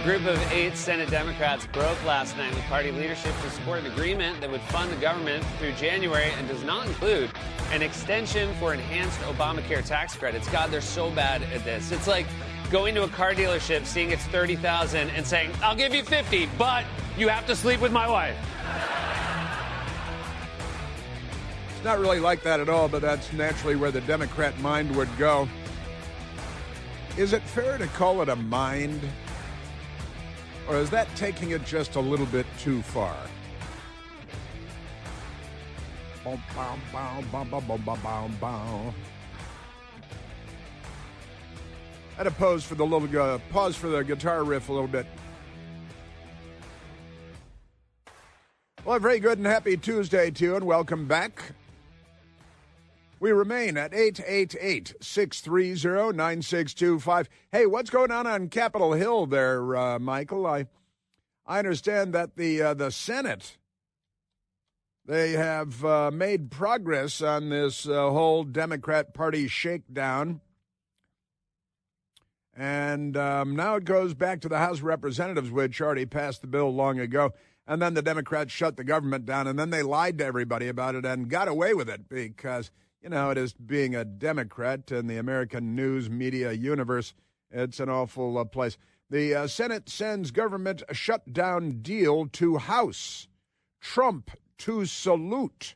group of 8 Senate Democrats broke last night with party leadership to support an agreement that would fund the government through January and does not include an extension for enhanced Obamacare tax credits. God, they're so bad at this. It's like going to a car dealership, seeing it's $30,000 and saying, I'll give you $50,000, but you have to sleep with my wife. It's not really like that at all, but that's naturally where the Democrat mind would go. Is it fair to call it a mind? Or is that taking it just a little bit too far? I'd have pause for the guitar riff a little bit. Well, a very good and happy Tuesday to you, and welcome back. We remain at 888-630-9625. Hey, what's going on Capitol Hill there, Michael? I understand that the Senate, they have made progress on this whole Democrat Party shakedown. And now it goes back to the House of Representatives, which already passed the bill long ago. And then the Democrats shut the government down, and then they lied to everybody about it and got away with it because, you know, it is being a Democrat in the American news media universe. It's an awful place. The Senate sends government shutdown deal to House. Trump to salute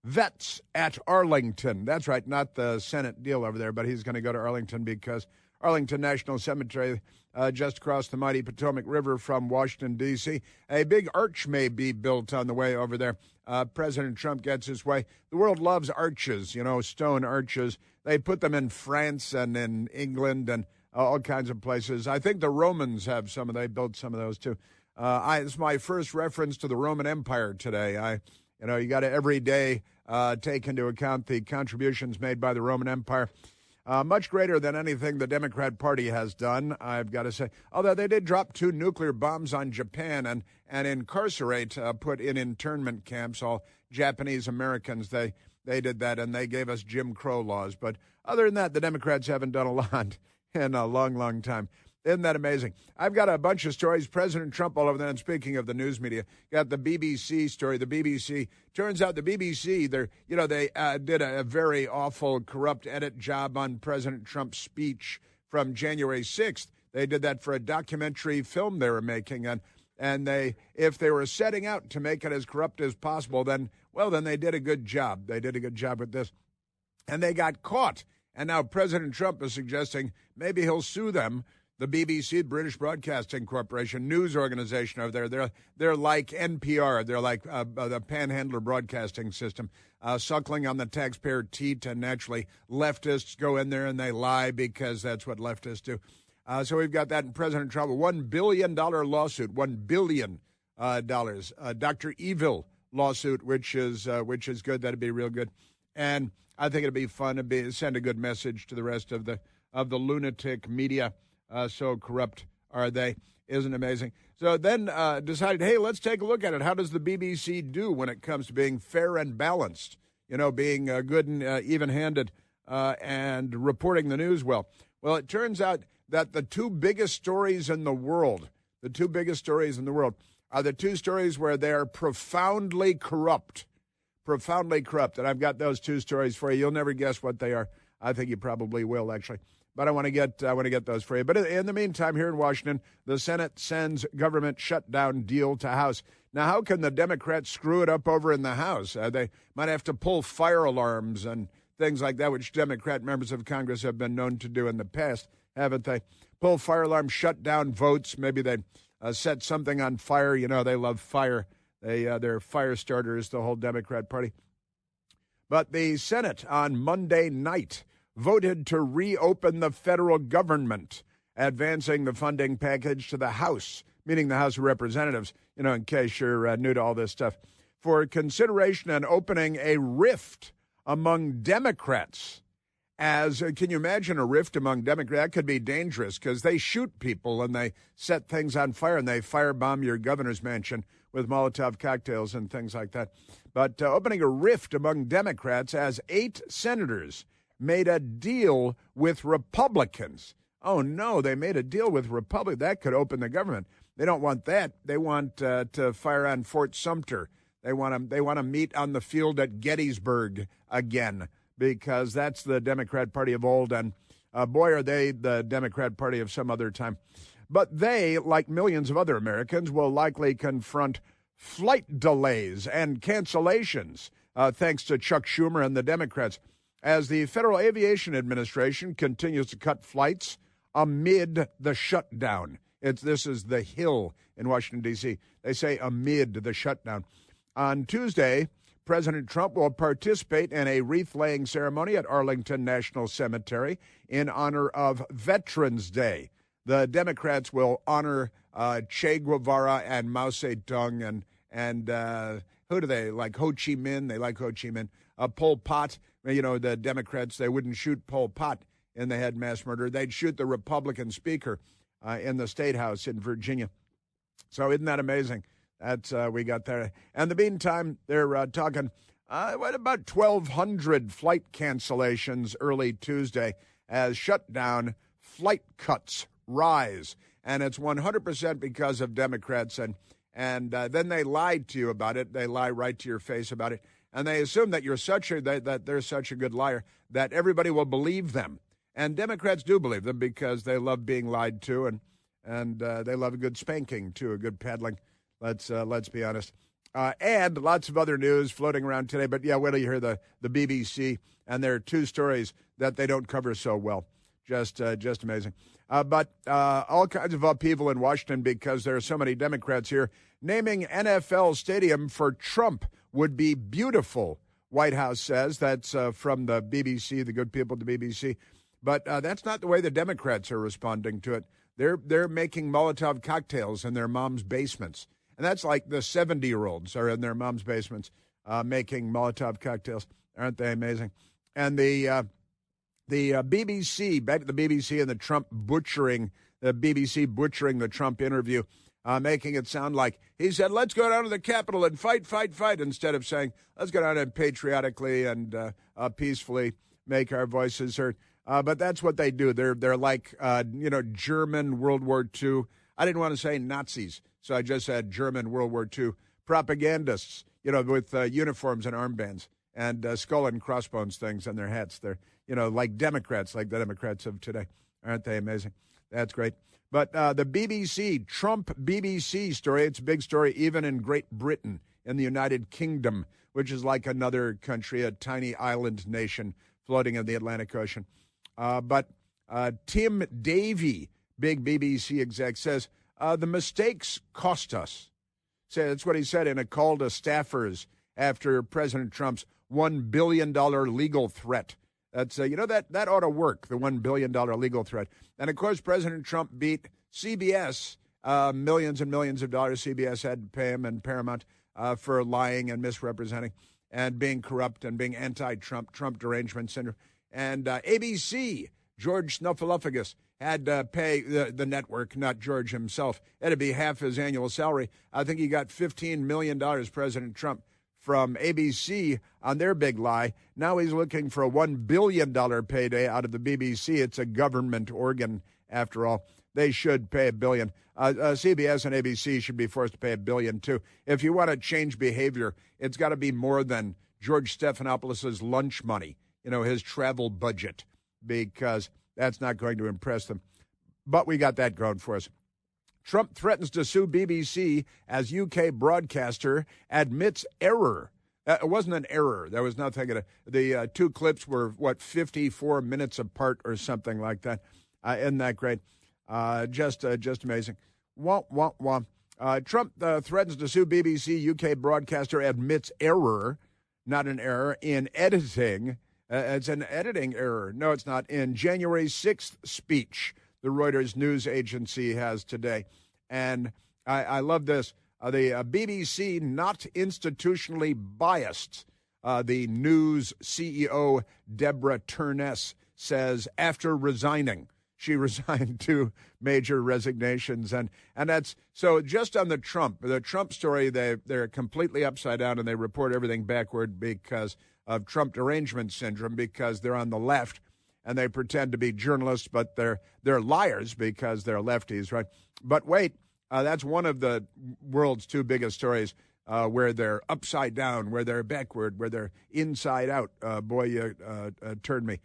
vets at Arlington. That's right, not the Senate deal over there, but he's going to go to Arlington because Arlington National Cemetery, just across the mighty Potomac River from Washington, D.C. A big arch may be built on the way over there. President Trump gets his way. The world loves arches, you know, stone arches. They put them in France and in England and all kinds of places. I think the Romans have they built some of those too. It's my first reference to the Roman Empire today. You got to every day take into account the contributions made by the Roman Empire. Much greater than anything the Democrat Party has done, I've got to say. Although they did drop 2 nuclear bombs on Japan and incarcerate, put in internment camps all Japanese Americans. They did that, and they gave us Jim Crow laws. But other than that, the Democrats haven't done a lot in a long, long time. Isn't that amazing? I've got a bunch of stories. President Trump all over there. And speaking of the news media, got the BBC story. The BBC, turns out the BBC, they did a very awful, corrupt edit job on President Trump's speech from January 6th. They did that for a documentary film they were making. And if they were setting out to make it as corrupt as possible, then they did a good job. They did a good job with this. And they got caught. And now President Trump is suggesting maybe he'll sue them. The BBC, British Broadcasting Corporation, news organization over there, they're like NPR. They're like the panhandler broadcasting system, suckling on the taxpayer teat, and naturally leftists go in there and they lie because that's what leftists do. So we've got that, and President Trump, a $1 billion lawsuit, $1 billion, Dr. Evil lawsuit, which is good. That'd be real good. And I think it'd be fun to send a good message to the rest of the lunatic media. So corrupt are they. Isn't it amazing? So then decided, hey, let's take a look at it. How does the BBC do when it comes to being fair and balanced, being good and even-handed and reporting the news well? Well, it turns out that the 2 biggest stories in the world, are the 2 stories where they're profoundly corrupt. Profoundly corrupt. And I've got those 2 stories for you. You'll never guess what they are. I think you probably will, actually. But I want to get those for you. But in the meantime, here in Washington, the Senate sends government shutdown deal to House. Now, how can the Democrats screw it up over in the House? They might have to pull fire alarms and things like that, which Democrat members of Congress have been known to do in the past, haven't they? Pull fire alarms, shut down votes. Maybe they set something on fire. They love fire. They're fire starters, the whole Democrat Party. But the Senate on Monday night voted to reopen the federal government, advancing the funding package to the House, meaning the House of Representatives, in case you're new to all this stuff, for consideration and opening a rift among Democrats. Can you imagine a rift among Democrats? That could be dangerous because they shoot people and they set things on fire and they firebomb your governor's mansion with Molotov cocktails and things like that. But opening a rift among Democrats as 8 senators made a deal with Republicans Oh, no, they made a deal with Republic. That could open the government. They don't want that. They want to fire on Fort Sumter. They want to meet on the field at Gettysburg again, because that's the Democrat Party of old. And boy, are they the Democrat Party of some other time. But they, like millions of other Americans, will likely confront flight delays and cancellations, thanks to Chuck Schumer and the Democrats, as the Federal Aviation Administration continues to cut flights amid the shutdown. This is the Hill in Washington, D.C. They say amid the shutdown. On Tuesday, President Trump will participate in a wreath-laying ceremony at Arlington National Cemetery in honor of Veterans Day. The Democrats will honor Che Guevara and Mao Zedong and who do they like? Ho Chi Minh. They like Ho Chi Minh. Pol Pot. You know, the Democrats, they wouldn't shoot Pol Pot in the head mass murder. They'd shoot the Republican speaker in the State House in Virginia. So isn't that amazing? That's we got there. And in the meantime, they're talking what about 1,200 flight cancellations early Tuesday as shutdown flight cuts rise. And it's 100% because of Democrats. And then they lied to you about it. They lie right to your face about it. And they assume that that they're such a good liar that everybody will believe them. And Democrats do believe them because they love being lied to, and they love a good spanking too, a good paddling. Let's be honest. And lots of other news floating around today. But yeah, wait till you hear the BBC, and there are two stories that they don't cover so well. Just amazing. But all kinds of upheaval in Washington because there are so many Democrats here. Naming NFL Stadium for Trump would be beautiful, White House says. That's from the BBC, the good people at the BBC. But that's not the way the Democrats are responding to it. They're making Molotov cocktails in their mom's basements. And that's like the 70-year-olds are in their mom's basements making Molotov cocktails. Aren't they amazing? And the BBC, back to the BBC and the BBC butchering the Trump interview, making it sound like he said, let's go down to the Capitol and fight, instead of saying, let's go down and patriotically and peacefully make our voices heard. But that's what they do. They're like, German World War II. I didn't want to say Nazis, so I just said German World War II propagandists, with uniforms and armbands and skull and crossbones things on their hats. They're, like Democrats, like the Democrats of today. Aren't they amazing? That's great. But the BBC, Trump BBC story, it's a big story even in Great Britain, in the United Kingdom, which is like another country, a tiny island nation floating in the Atlantic Ocean. But Tim Davie, big BBC exec, says the mistakes cost us. So that's what he said in a call to staffers after President Trump's $1 billion legal threat. That's that ought to work, the $1 billion legal threat. And, of course, President Trump beat CBS, millions and millions of dollars CBS had to pay him, and Paramount for lying and misrepresenting and being corrupt and being anti-Trump, Trump derangement syndrome. And ABC, George Snuffleupagus, had to pay the network, not George himself. That'd be half his annual salary. I think he got $15 million, President Trump, from ABC on their big lie. Now he's looking for a $1 billion payday out of the BBC. It's a government organ, after all. They should pay $1 billion. CBS and ABC should be forced to pay $1 billion, too. If you want to change behavior, it's got to be more than George Stephanopoulos' lunch money, his travel budget, because that's not going to impress them. But we got that going for us. Trump threatens to sue BBC as UK broadcaster admits error. It wasn't an error. There was nothing. The two clips were, 54 minutes apart or something like that. Isn't that great? Just amazing. Wah, wah, wah. Trump threatens to sue BBC. UK broadcaster admits error, not an error, in editing. It's an editing error. No, it's not. In January 6th speech, the Reuters news agency has today. And I love this. The BBC, not institutionally biased. The news CEO, Deborah Turness, says after resigning, she resigned 2 major resignations. And that's so just on the Trump story, they're completely upside down and they report everything backward because of Trump derangement syndrome, because they're on the left. and they pretend to be journalists, but they're liars because they're lefties, right? But wait, that's one of the world's two biggest stories where they're upside down, where they're backward, where they're inside out. Boy, you turned me.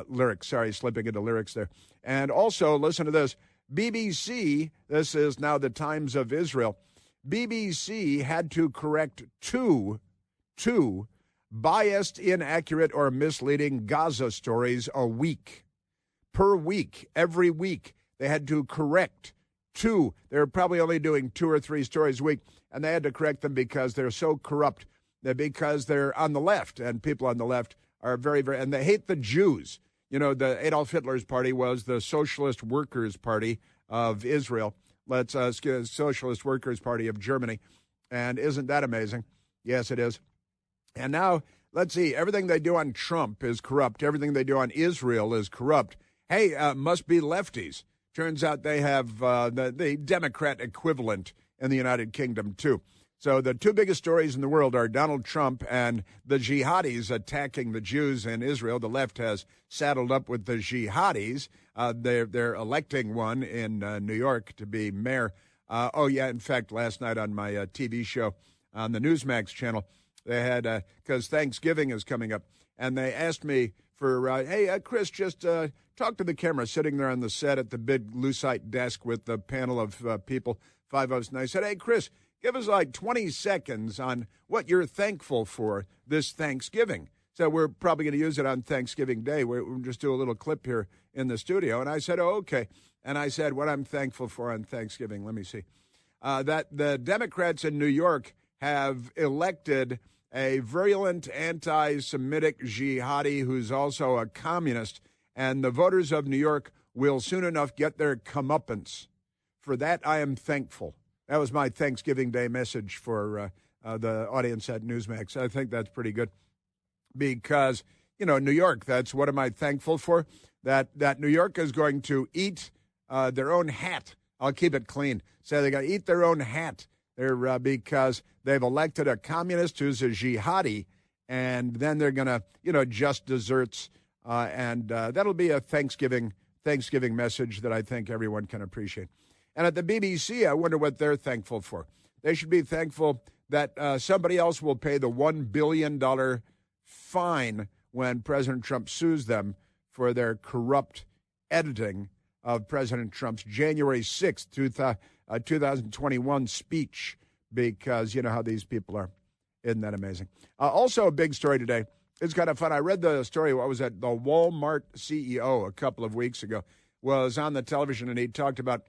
Lyrics, sorry, slipping into lyrics there. And also, listen to this. BBC, this is now the Times of Israel, BBC had to correct two biased, inaccurate, or misleading Gaza stories a week. Per week, every week, they had to correct two. They were probably only doing 2 or 3 stories a week, and they had to correct them because they're so corrupt, because they're on the left, and people on the left are very, very, and they hate the Jews. You know, the Adolf Hitler's party was the Socialist Workers' Party of Israel. Socialist Workers' Party of Germany. And isn't that amazing? Yes, it is. And now, let's see, everything they do on Trump is corrupt. Everything they do on Israel is corrupt. Hey, must be lefties. Turns out they have the Democrat equivalent in the United Kingdom, too. So the two biggest stories in the world are Donald Trump and the jihadis attacking the Jews in Israel. The left has saddled up with the jihadis. They're electing one in New York to be mayor. In fact, last night on my TV show on the Newsmax channel, they had, because Thanksgiving is coming up, and they asked me for, hey, Chris, just talk to the camera sitting there on the set at the big Lucite desk with the panel of people, 5 of us. And I said, hey, Chris, give us like 20 seconds on what you're thankful for this Thanksgiving. So we're probably going to use it on Thanksgiving Day. We'll just do a little clip here in the studio. And I said, oh, okay. And I said, what I'm thankful for on Thanksgiving, let me see. That the Democrats in New York have elected a virulent anti-Semitic jihadi who's also a communist. And the voters of New York will soon enough get their comeuppance. For that, I am thankful. That was my Thanksgiving Day message for the audience at Newsmax. I think that's pretty good because, you know, New York, that's what am I thankful for? That New York is going to eat their own hat. I'll keep it clean. So they got to eat their own hat there because they've elected a communist who's a jihadi, and then they're going to, you know, just desserts, and that'll be a Thanksgiving message that I think everyone can appreciate. And at the BBC, I wonder what they're thankful for. They should be thankful that somebody else will pay the $1 billion fine when President Trump sues them for their corrupt editing of President Trump's January 6th, 2021 speech, because you know how these people are. Isn't that amazing? Also, a big story today. It's kind of fun. I read the story. What was it? The Walmart CEO a couple of weeks ago was on the television, and he talked about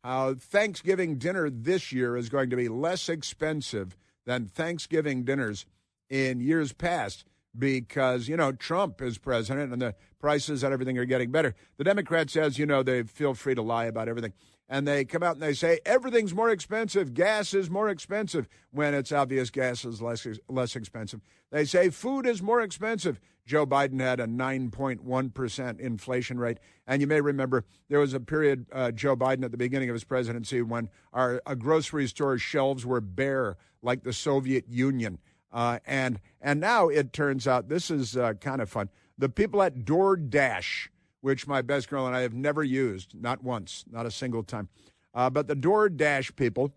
how Thanksgiving dinner this year is going to be less expensive than Thanksgiving dinners in years past because, you know, Trump is president and the prices and everything are getting better. The Democrats, as you know, they feel free to lie about everything. And they come out and they say, everything's more expensive. Gas is more expensive when it's obvious gas is less expensive. They say food is more expensive. Joe Biden had a 9.1% inflation rate. And you may remember there was a period, Joe Biden at the beginning of his presidency, when our grocery store shelves were bare like the Soviet Union. And now it turns out, this is kind of fun, the people at DoorDash, which my best girl and I have never used, not once, not a single time. But the DoorDash people,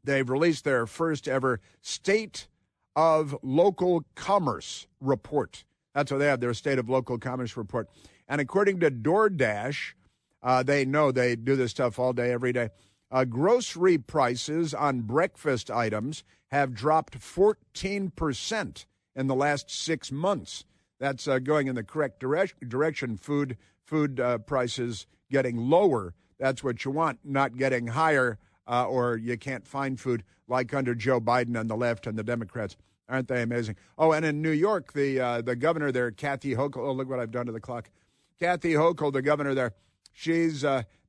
they've released their first ever State of Local Commerce report. That's what they have, their State of Local Commerce report. And according to DoorDash, they know they do this stuff all day, every day. Grocery prices on breakfast items have dropped 14% in the last 6 months. That's going in the correct direction. Food prices getting lower. That's what you want, not getting higher, or you can't find food like under Joe Biden and the left and the Democrats. Aren't they amazing? Oh, and in New York, the governor there, Kathy Hochul. Oh, look what I've done to the clock. Kathy Hochul, the governor there,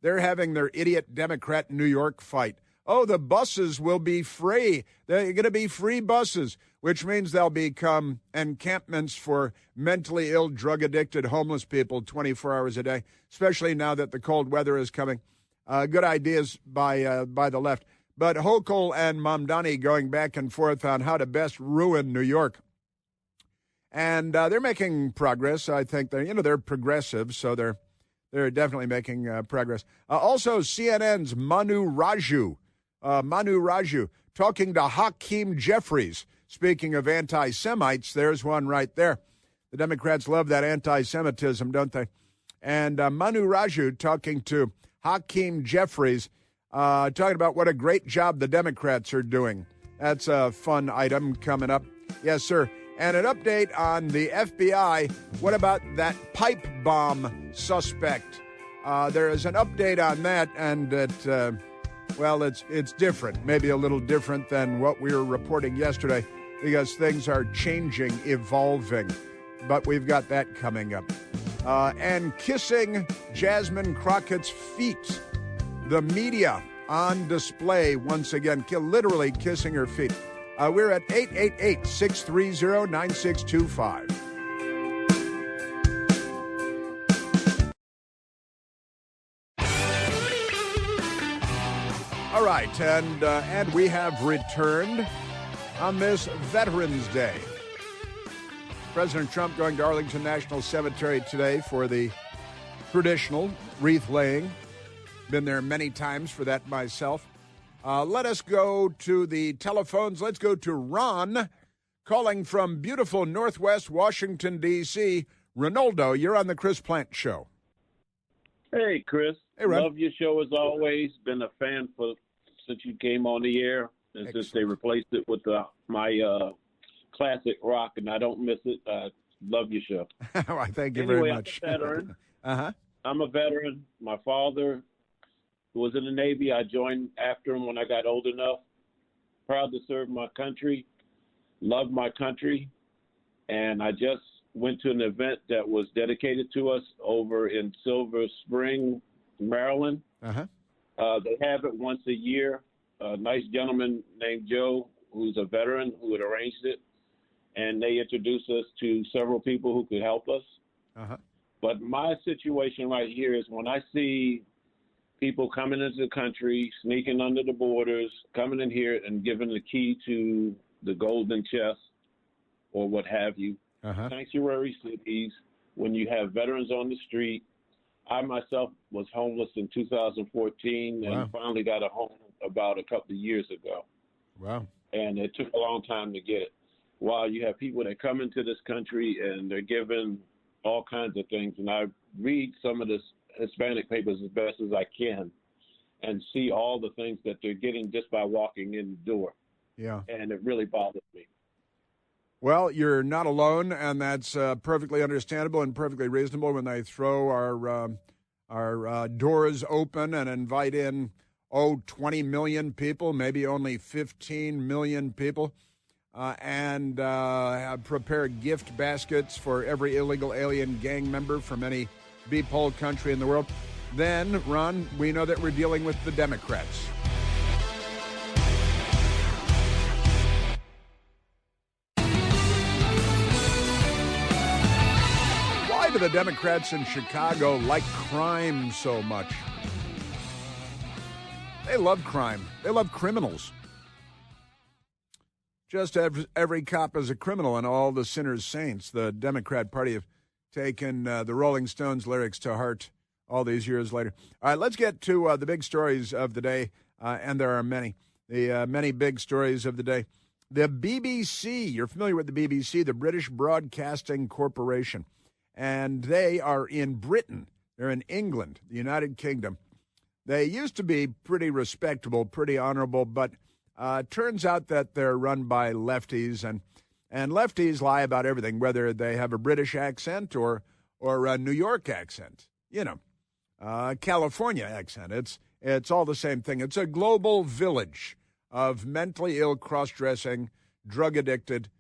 they're having their idiot Democrat New York fight. Oh, the buses will be free. They're going to be free buses, which means they'll become encampments for mentally ill, drug-addicted, homeless people 24 hours a day, especially now that the cold weather is coming. Good ideas by the left. But Hochul and Mamdani going back and forth on how to best ruin New York. And they're making progress. I think they're progressive, so they're definitely making progress. Also, CNN's Manu Raju talking to Hakeem Jeffries. Speaking of anti-Semites, there's one right there. The Democrats love that anti-Semitism, don't they? And Manu Raju talking to Hakeem Jeffries, talking about what a great job the Democrats are doing. That's a fun item coming up. Yes, sir. And an update on the FBI. What about that pipe bomb suspect? There is an update on that, and it's different, maybe a little different than what we were reporting yesterday, because things are changing, evolving. But we've got that coming up. And kissing Jasmine Crockett's feet. The media on display once again, literally kissing her feet. We're at 888-630-9625. All right, and we have returned on this Veterans Day. President Trump going to Arlington National Cemetery today for the traditional wreath laying. Been there many times for that myself. Let us go to the telephones. Let's go to Ron, calling from beautiful Northwest Washington, D.C. Ronaldo, you're on the Chris Plante Show. Hey, Chris. Hey, Ron. Love your show as always. Been a fan since you came on the air, and Excellent. since they replaced it with my classic rock, and I don't miss it. Love your show. Well, thank you Anyway, very much. I'm a veteran. Uh-huh. I'm a veteran. My father was in the Navy. I joined after him when I got old enough. Proud to serve my country. Love my country. And I just went to an event that was dedicated to us over in Silver Spring, Maryland. Uh-huh. They have it once a year. A nice gentleman named Joe, who's a veteran, who had arranged it. And they introduced us to several people who could help us. Uh-huh. But my situation right here is when I see people coming into the country, sneaking under the borders, coming in here and giving the key to the golden chest or what have you, sanctuary cities, when you have veterans on the street. I myself was homeless in 2014 and finally got a home about a couple of years ago. Wow. And it took a long time to get it. While you have people that come into this country and they're given all kinds of things, and I read some of the Hispanic papers as best as I can and see all the things that they're getting just by walking in the door. Yeah. And it really bothers me. Well, you're not alone, and that's perfectly understandable and perfectly reasonable when they throw our doors open and invite in, 20 million people, maybe only 15 million people, and prepare gift baskets for every illegal alien gang member from any beep-hole country in the world. Then, Ron, we know that we're dealing with the Democrats. Why do the Democrats in Chicago like crime so much? They love crime. They love criminals. Just every cop is a criminal and all the sinners saints. The Democrat Party have taken the Rolling Stones lyrics to heart all these years later. All right, let's get to the big stories of the day, and there are many. The many big stories of the day. The BBC, you're familiar with the BBC, the British Broadcasting Corporation, and they are in Britain. They're in England, the United Kingdom. They used to be pretty respectable, pretty honorable, but turns out that they're run by lefties, and lefties lie about everything, whether they have a British accent or a New York accent, California accent. It's all the same thing. It's a global village of mentally ill, cross-dressing, drug-addicted,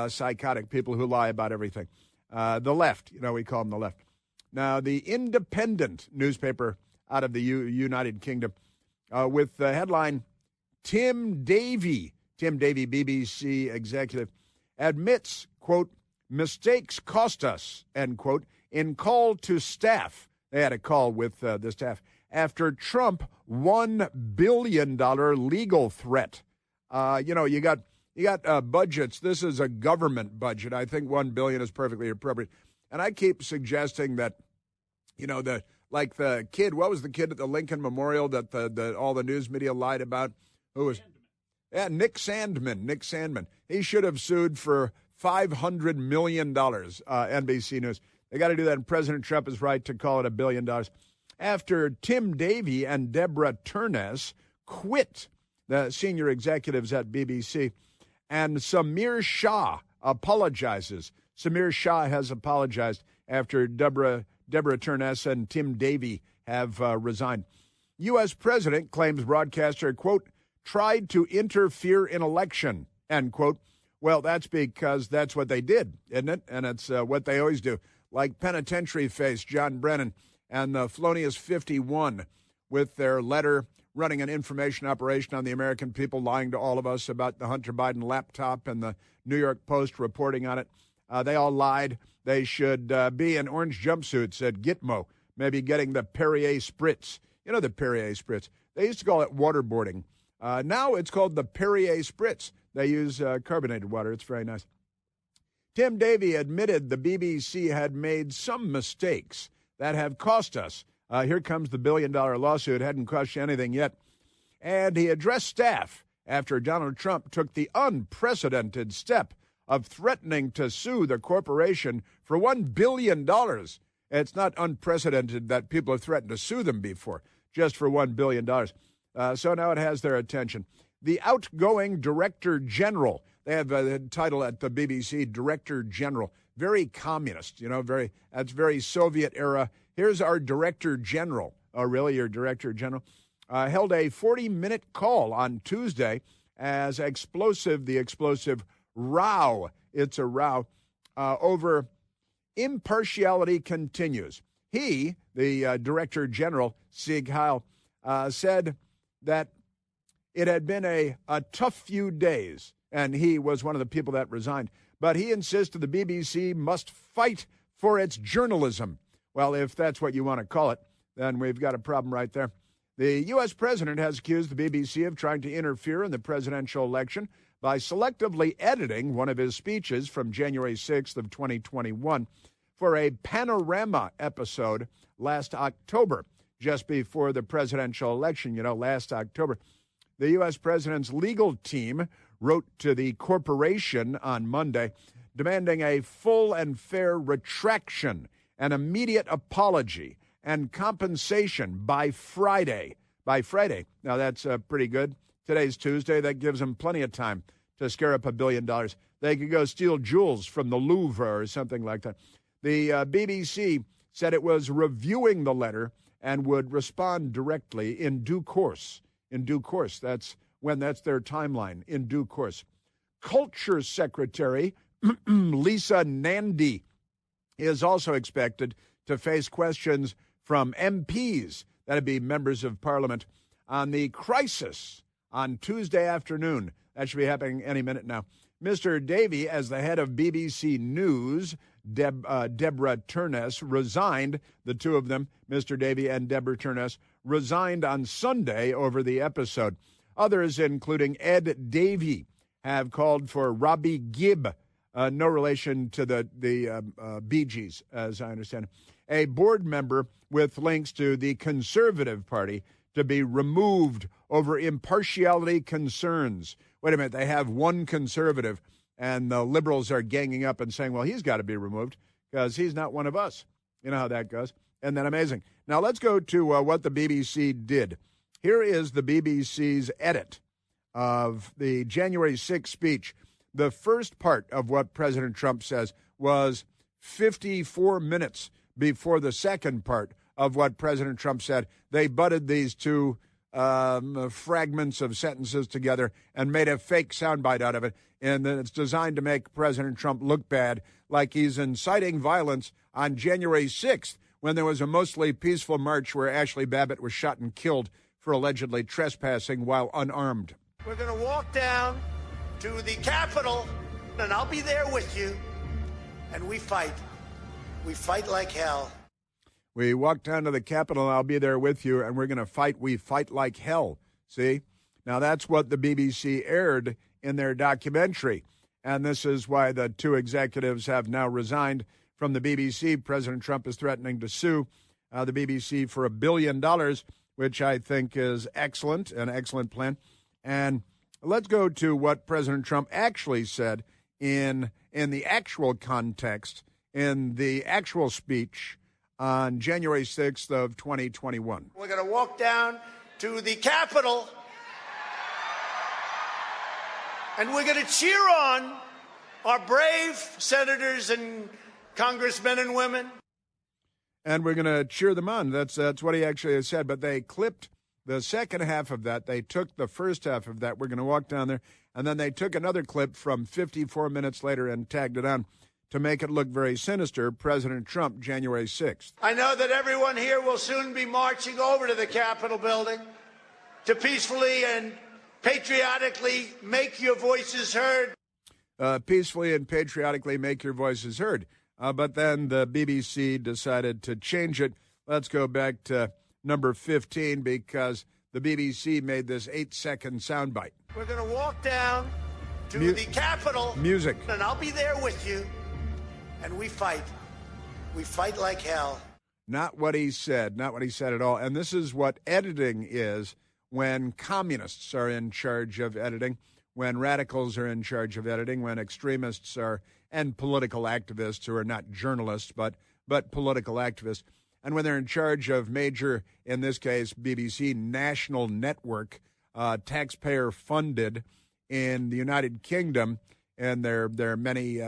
psychotic people who lie about everything. The left, we call them the left. Now, the Independent newspaper out of the United Kingdom, with the headline, Tim Davie, BBC executive, admits, quote, mistakes cost us, end quote, in call to staff. They had a call with the staff after Trump $1 billion legal threat. You got You got budgets. This is a government budget. I think $1 billion is perfectly appropriate. And I keep suggesting that, the kid, what was the kid at the Lincoln Memorial that all the news media lied about? Who was? Yeah, Nick Sandman. He should have sued for $500 million, NBC News. They got to do that, and President Trump is right to call it $1 billion. After Tim Davie and Deborah Turness quit, the senior executives at BBC, and Samir Shah apologizes. Samir Shah has apologized after Deborah Turness and Tim Davie have resigned. U.S. President claims broadcaster, quote, tried to interfere in election, end quote. Well, that's because that's what they did, isn't it? And it's what they always do. Like penitentiary face John Brennan and the Felonious 51 with their letter running an information operation on the American people, lying to all of us about the Hunter Biden laptop and the New York Post reporting on it. They all lied. They should be in orange jumpsuits at Gitmo, maybe getting the Perrier Spritz. You know the Perrier Spritz. They used to call it waterboarding. Now it's called the Perrier Spritz. They use carbonated water. It's very nice. Tim Davie admitted the BBC had made some mistakes that have cost us. Here comes the $1 billion lawsuit. It hadn't cost you anything yet. And he addressed staff after Donald Trump took the unprecedented step of threatening to sue the corporation for $1 billion. It's not unprecedented that people have threatened to sue them before, just for $1 billion. So now it has their attention. The outgoing Director General, they have a title at the BBC, Director General, very communist, that's very Soviet era. Here's our Director General. Oh, really, your Director General? Held a 40-minute call on Tuesday as the explosive row, it's a row, over impartiality continues. He, the Director General, Sieg Heil, said that it had been a tough few days, and he was one of the people that resigned. But he insisted the BBC must fight for its journalism. Well, if that's what you want to call it, then we've got a problem right there. The U.S. president has accused the BBC of trying to interfere in the presidential election by selectively editing one of his speeches from January 6th of 2021 for a panorama episode last October, just before the presidential election, last October. The U.S. president's legal team wrote to the corporation on Monday demanding a full and fair retraction, an immediate apology, and compensation by Friday. Now, that's pretty good. Today's Tuesday. That gives them plenty of time to scare up $1 billion. They could go steal jewels from the Louvre or something like that. The BBC said it was reviewing the letter and would respond directly in due course. In due course. That's their timeline, in due course. Culture Secretary Lisa Nandy is also expected to face questions from MPs, that'd be members of Parliament, on the crisis on Tuesday afternoon. That should be happening any minute now. Mr. Davie, as the head of BBC News, Deborah Turness, resigned. The two of them, Mr. Davie and Deborah Turness, resigned on Sunday over the episode. Others, including Ed Davie, have called for Robbie Gibb, no relation to the Bee Gees, as I understand, a board member with links to the Conservative Party, to be removed over impartiality concerns. Wait a minute, they have one conservative, and the liberals are ganging up and saying, well, he's got to be removed because he's not one of us. You know how that goes. Isn't that amazing? Now let's go to what the BBC did. Here is the BBC's edit of the January 6th speech. The first part of what President Trump says was 54 minutes before the second part of what President Trump said. They butted these two fragments of sentences together and made a fake soundbite out of it. And then it's designed to make President Trump look bad, like he's inciting violence on January 6th, when there was a mostly peaceful march where Ashley Babbitt was shot and killed for allegedly trespassing while unarmed. We're going to walk down to the Capitol, and I'll be there with you. And we fight. We fight like hell. We walk down to the Capitol, and I'll be there with you, and we're going to fight. We fight like hell. See? Now, that's what the BBC aired in their documentary. And this is why the two executives have now resigned from the BBC. President Trump is threatening to sue the BBC for $1 billion, which I think is excellent, an excellent plan. And let's go to what President Trump actually said in the actual context, in the actual speech on January 6th of 2021. We're going to walk down to the Capitol, and we're going to cheer on our brave senators and congressmen and women. And we're going to cheer them on. That's what he actually has said. But they clipped the second half of that. They took the first half of that. We're going to walk down there. And then they took another clip from 54 minutes later and tagged it on to make it look very sinister. President Trump, January 6th. I know that everyone here will soon be marching over to the Capitol building to peacefully and patriotically make your voices heard. Peacefully and patriotically make your voices heard. But then the BBC decided to change it. Let's go back to number 15 because the BBC made this 8-second soundbite. We're going to walk down to the Capitol. Music. And I'll be there with you. And we fight. We fight like hell. Not what he said. Not what he said at all. And this is what editing is when communists are in charge of editing, when radicals are in charge of editing, when extremists are, and political activists who are not journalists, but political activists, and when they're in charge of major, in this case, BBC national network, taxpayer-funded in the United Kingdom, and there are many,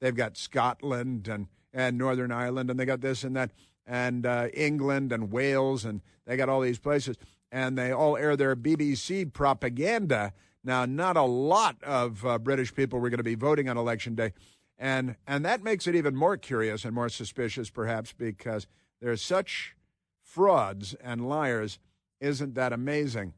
they've got Scotland and Northern Ireland, and they got this and that, and England and Wales, and they got all these places, and they all air their BBC propaganda. Now, not a lot of British people were going to be voting on Election Day, and that makes it even more curious and more suspicious, perhaps, because they're such frauds and liars. Isn't that amazing?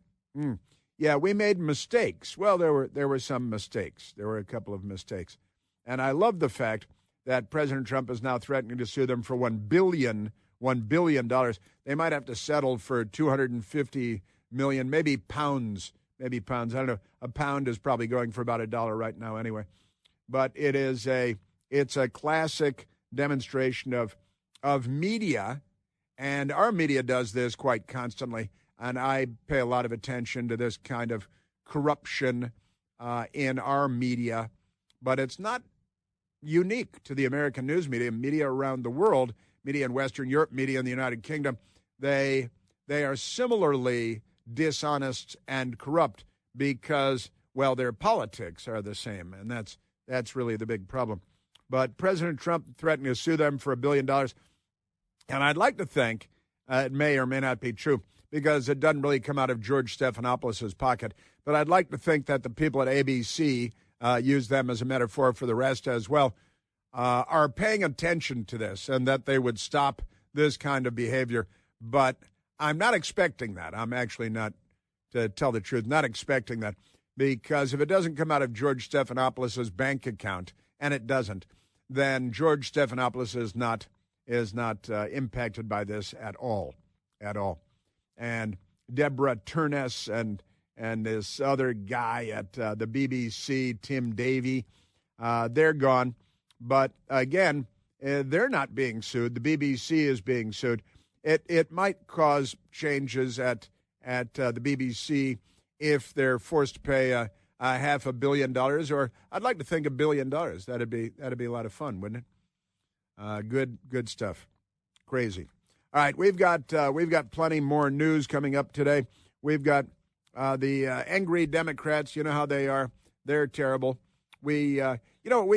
Yeah, we made mistakes. Well, there were some mistakes. There were a couple of mistakes. And I love the fact that President Trump is now threatening to sue them for $1 billion. They might have to settle for $250 million, maybe pounds. I don't know. A pound is probably going for about $1 right now anyway. But it's a classic demonstration of media, and our media does this quite constantly. And I pay a lot of attention to this kind of corruption in our media. But it's not unique to the American news media. Media around the world, media in Western Europe, media in the United Kingdom, they are similarly dishonest and corrupt because, well, their politics are the same. And that's really the big problem. But President Trump threatened to sue them for $1 billion. And I'd like to think it may or may not be true, because it doesn't really come out of George Stephanopoulos' pocket. But I'd like to think that the people at ABC, use them as a metaphor for the rest as well, are paying attention to this and that they would stop this kind of behavior. But I'm not expecting that. I'm actually not, to tell the truth, not expecting that. Because if it doesn't come out of George Stephanopoulos' bank account, and it doesn't, then George Stephanopoulos is not impacted by this at all. And Deborah Turness and this other guy at the BBC, Tim Davie, they're gone. But again, they're not being sued. The BBC is being sued. It might cause changes at the BBC if they're forced to pay a $500 million, or I'd like to think $1 billion. That'd be a lot of fun, wouldn't it? Good stuff. Crazy. All right, we've got plenty more news coming up today. We've got the angry Democrats. You know how they are. They're terrible. We've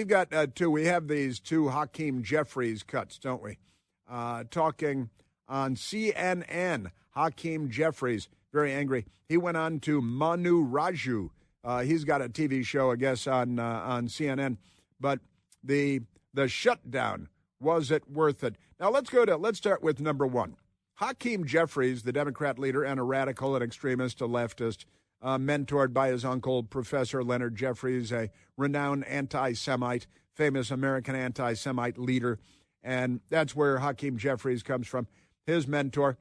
got two. We have these two Hakeem Jeffries cuts, don't we? Talking on CNN. Hakeem Jeffries, very angry. He went on to Manu Raju. He's got a TV show, I guess, on CNN. But the shutdown, was it worth it? Now let's start with number one. Hakeem Jeffries, the Democrat leader and a radical, an extremist, a leftist, mentored by his uncle, Professor Leonard Jeffries, a renowned anti-Semite, famous American anti-Semite leader. And that's where Hakeem Jeffries comes from. His mentor,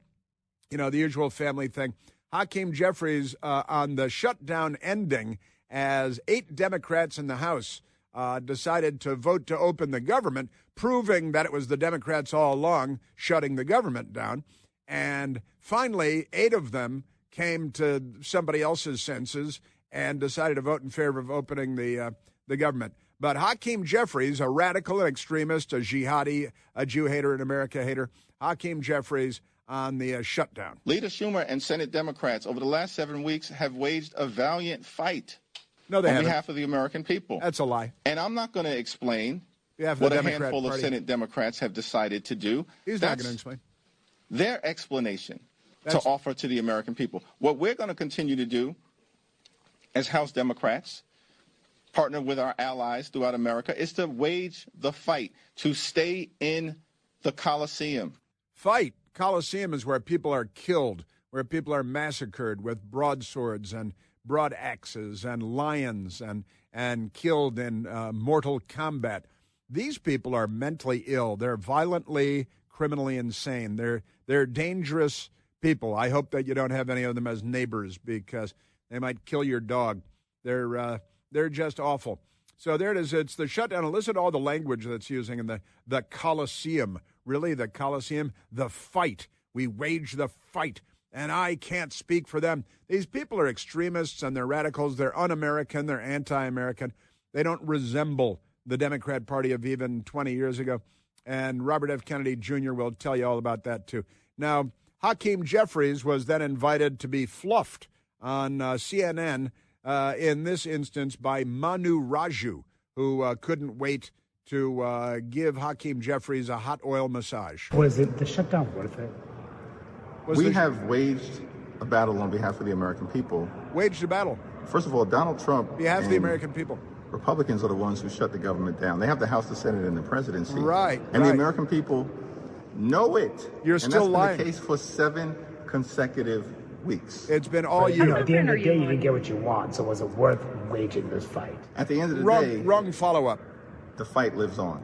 the usual family thing. Hakeem Jeffries, on the shutdown ending as 8 Democrats in the House decided to vote to open the government, proving that it was the Democrats all along shutting the government down. And finally, 8 of them came to somebody else's senses and decided to vote in favor of opening the government. But Hakeem Jeffries, a radical, an extremist, a jihadi, a Jew hater, an America hater, Hakeem Jeffries on the shutdown. Leader Schumer and Senate Democrats over the last 7 weeks have waged a valiant fight on behalf of the American people. That's a lie. And I'm not going to explain what a handful of Senate Democrats have decided to do. He's not going to explain. Their explanation to offer to the American people. What we're going to continue to do as House Democrats, partner with our allies throughout America, is to wage the fight, to stay in the Coliseum. Fight. Coliseum is where people are killed, where people are massacred with broadswords and broad axes and lions and killed in mortal combat. These people are mentally ill. They're violently, criminally insane. They're dangerous people. I hope that you don't have any of them as neighbors because they might kill your dog. They're just awful. So there it is. It's the shutdown. And listen to all the language that's using in the Coliseum. Really, the Coliseum, the fight. We wage the fight. And I can't speak for them. These people are extremists and they're radicals. They're un-American. They're anti-American. They don't resemble the Democrat Party of even 20 years ago. And Robert F. Kennedy Jr. will tell you all about that, too. Now, Hakeem Jeffries was then invited to be fluffed on CNN, in this instance by Manu Raju, who couldn't wait to give Hakeem Jeffries a hot oil massage. Was it the shutdown worth it? We have waged a battle on behalf of the American people. Waged a battle. First of all, Donald Trump. On behalf of the American people. Republicans are the ones who shut the government down. They have the House, the Senate, and the presidency. Right. And the American people know it. You're still lying. And that's been the case for 7 consecutive weeks. It's been all year. At the end of the day, you didn't get what you want, so was it worth waging this fight? At the end of the day, wrong follow-up. The fight lives on.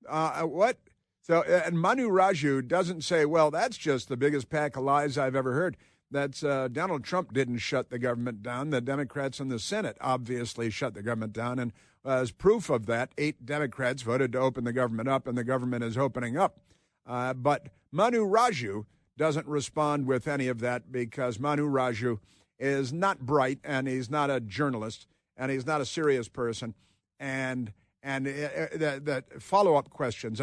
What? So, and Manu Raju doesn't say, well, that's just the biggest pack of lies I've ever heard. That's Donald Trump didn't shut the government down. The Democrats in the Senate obviously shut the government down. And as proof of that, 8 Democrats voted to open the government up, and the government is opening up. But Manu Raju doesn't respond with any of that because Manu Raju is not bright, and he's not a journalist, and he's not a serious person. And the follow-up questions,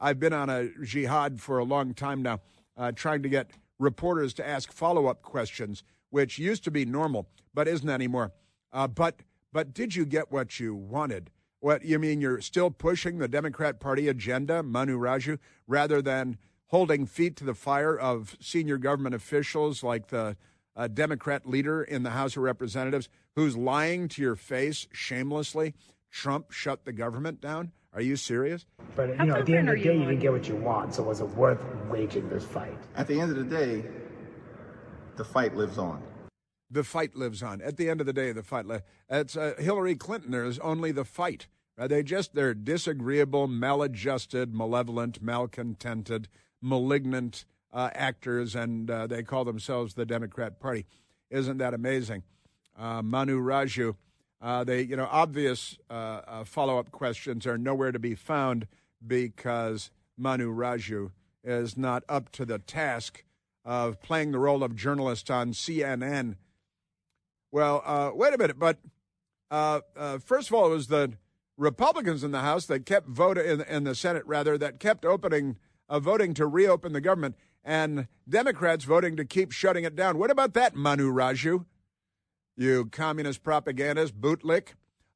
I've been on a jihad for a long time now, trying to get reporters to ask follow-up questions, which used to be normal, but isn't anymore. But did you get what you wanted? What you mean? You're still pushing the Democrat Party agenda, Manu Raju, rather than holding feet to the fire of senior government officials like the Democrat leader in the House of Representatives who's lying to your face shamelessly. Trump shut the government down. Are you serious? But at the end of the day, you didn't get what you want, so was it worth waging this fight? At the end of the day, The fight lives on. The fight lives on. At the end of the day, the fight lives. It's Hillary Clinton. There's only the fight. They're disagreeable, maladjusted, malevolent, malcontented, malignant actors, and they call themselves the Democrat Party. Isn't that amazing? Manu Raju. Obvious follow-up questions are nowhere to be found because Manu Raju is not up to the task of playing the role of journalist on CNN. Well, wait a minute, but first of all, it was the Republicans in the House that kept voting, in the Senate rather, that kept voting to reopen the government, and Democrats voting to keep shutting it down. What about that, Manu Raju? You communist propagandist, bootlick.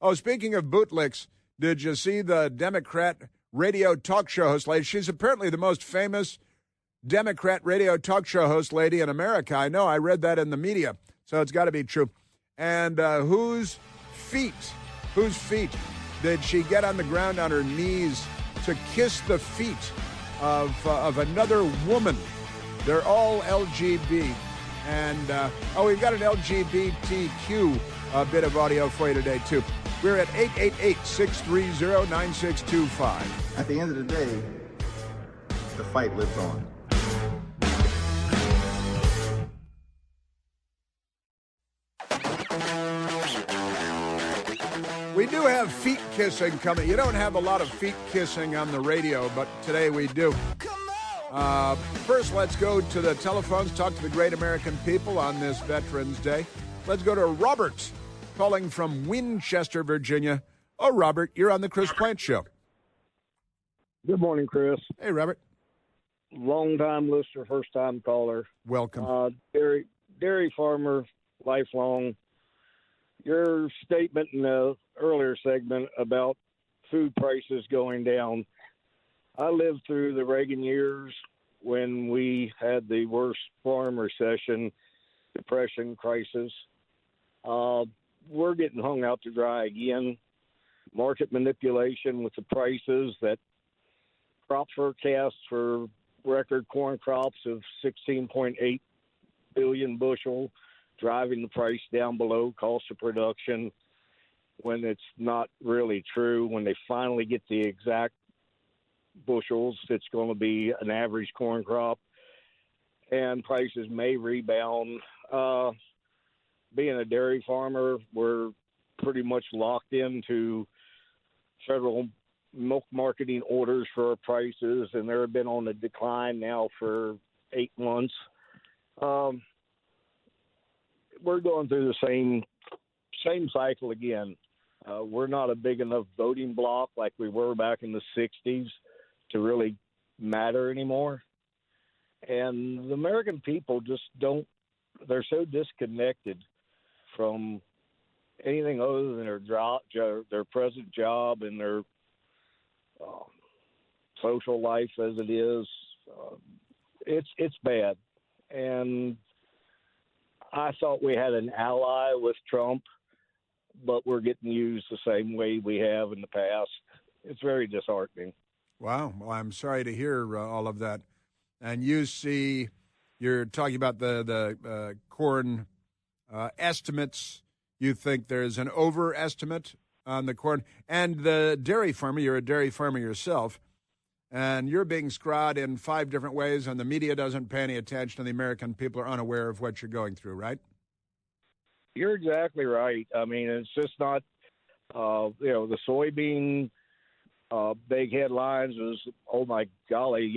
Oh, speaking of bootlicks, did you see the Democrat radio talk show host lady? She's apparently the most famous Democrat radio talk show host lady in America. I know, I read that in the media, so it's got to be true. And whose feet did she get on the ground on her knees to kiss the feet of another woman? They're all LGBT. And, we've got an LGBTQ bit of audio for you today, too. We're at 888-630-9625. At the end of the day, the fight lives on. We do have feet kissing coming. You don't have a lot of feet kissing on the radio, but today we do. First, let's go to the telephones, talk to the great American people on this Veterans Day. Let's go to Robert, calling from Winchester, Virginia. Oh, Robert, you're on the Chris Plante Show. Good morning, Chris. Hey, Robert. Long-time listener, first-time caller. Welcome. Dairy farmer, lifelong. Your statement in the earlier segment about food prices going down. I lived through the Reagan years when we had the worst farm recession, depression, crisis. We're getting hung out to dry again. Market manipulation with the prices, that crop forecasts for record corn crops of 16.8 billion bushel, driving the price down below cost of production when it's not really true. When they finally get the exact bushels, it's going to be an average corn crop, and prices may rebound. Being a dairy farmer, we're pretty much locked into federal milk marketing orders for our prices, and they've been on a decline now for 8 months. We're going through the same cycle again. We're not a big enough voting bloc like we were back in the 60s to really matter anymore. And the American people just don't, they're so disconnected from anything other than their present job and their social life as it is. It's bad. And I thought we had an ally with Trump, but we're getting used the same way we have in the past. It's very disheartening. Wow. Well, I'm sorry to hear all of that. And you're talking about the corn estimates. You think there's an overestimate on the corn. And the dairy farmer, you're a dairy farmer yourself, and you're being screwed in 5 different ways, and the media doesn't pay any attention, and the American people are unaware of what you're going through, right? You're exactly right. I mean, it's just not, the soybean big headlines was, oh, my golly,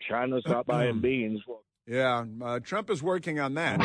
China's not buying beans. Yeah, Trump is working on that.